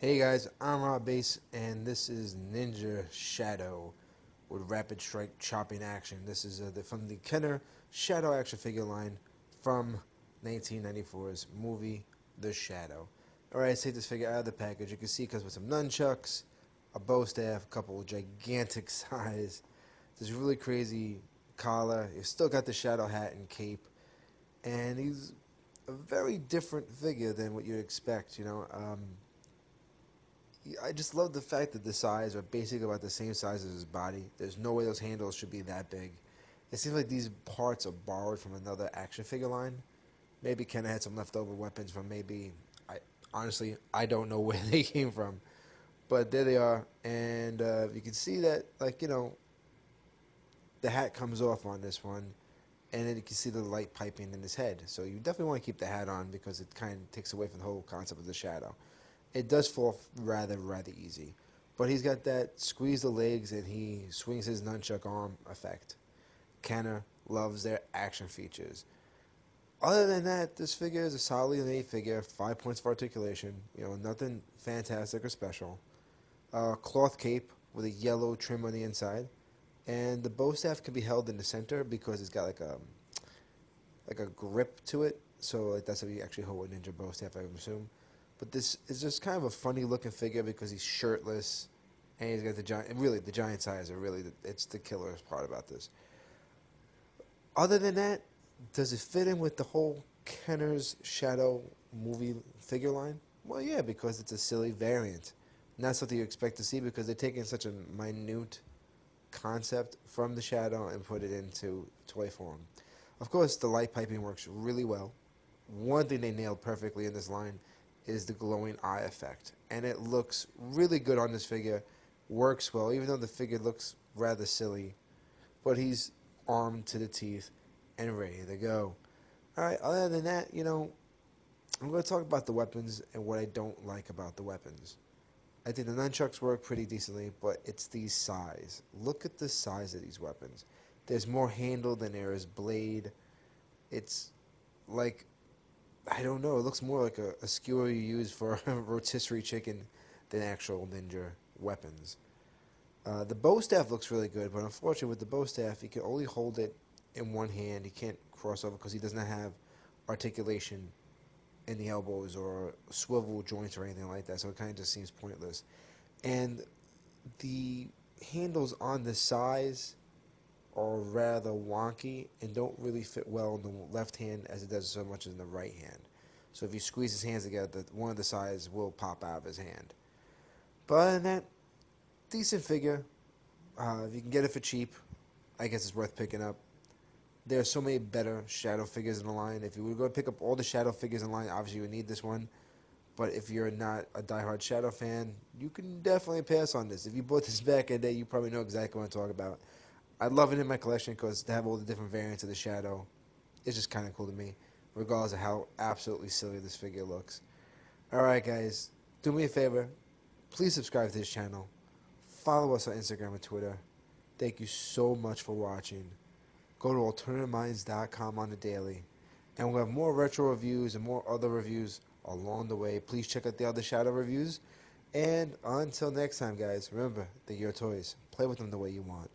Hey guys, I'm Rob Base, and this is Ninja Shadow with rapid strike chopping action. This is from the Kenner Shadow action figure line from 1994's movie The Shadow. Alright, let's take this figure out of the package. You can see it comes with some nunchucks, a bow staff, a couple of gigantic size, this really crazy collar. He's still got the shadow hat and cape, and he's a very different figure than what you'd expect. I just love the fact that the size are basically about the same size as his body. There's no way those handles should be that big. It seems like these parts are borrowed from another action figure line. Maybe Kenner had some leftover weapons from I honestly, I don't know where they came from. But there they are. And you can see that, the hat comes off on this one. And then you can see the light piping in his head. So you definitely want to keep the hat on because it kind of takes away from the whole concept of the shadow. It does fall rather easy. But he's got that squeeze the legs and he swings his nunchuck arm effect. Kenner loves their action features. Other than that, this figure is a solidly made figure, 5 points of articulation, nothing fantastic or special. Cloth cape with a yellow trim on the inside. And the bow staff can be held in the center because it's got like a grip to it. So like that's how you actually hold a ninja bow staff, I would assume. But this is just kind of a funny looking figure because he's shirtless and he's got the giant. And really, the giant size are really it's the killer's part about this. Other than that, does it fit in with the whole Kenner's Shadow movie figure line? Well, yeah, because it's a silly variant. Not something you expect to see because they're taking such a minute concept from the Shadow and put it into toy form. Of course, the light piping works really well. One thing they nailed perfectly in this line is the glowing eye effect. And it looks really good on this figure. Works well, even though the figure looks rather silly. But he's armed to the teeth and ready to go. Alright, other than that, I'm going to talk about the weapons and what I don't like about the weapons. I think the nunchucks work pretty decently, but it's the size. Look at the size of these weapons. There's more handle than there is blade. It's like, I don't know, it looks more like a skewer you use for a rotisserie chicken than actual ninja weapons. The bow staff looks really good, but unfortunately with the bow staff, he can only hold it in one hand. He can't cross over because he doesn't have articulation in the elbows or swivel joints or anything like that, so it kind of just seems pointless. And the handles on the sides are rather wonky and don't really fit well in the left hand as it does so much in the right hand. So if you squeeze his hands together, one of the sides will pop out of his hand. But other than that, decent figure. If you can get it for cheap, I guess it's worth picking up. There are so many better Shadow figures in the line. If you were going to pick up all the Shadow figures in line, obviously you would need this one. But if you're not a diehard Shadow fan, you can definitely pass on this. If you bought this back in the day, you probably know exactly what I'm talking about. I love it in my collection because to have all the different variants of the Shadow, it's just kind of cool to me, regardless of how absolutely silly this figure looks. Alright guys, do me a favor, please subscribe to this channel, follow us on Instagram and Twitter. Thank you so much for watching. Go to alternativeminds.com on the daily, and we'll have more retro reviews and more other reviews along the way. Please check out the other Shadow reviews, and until next time guys, remember, they're your toys. Play with them the way you want.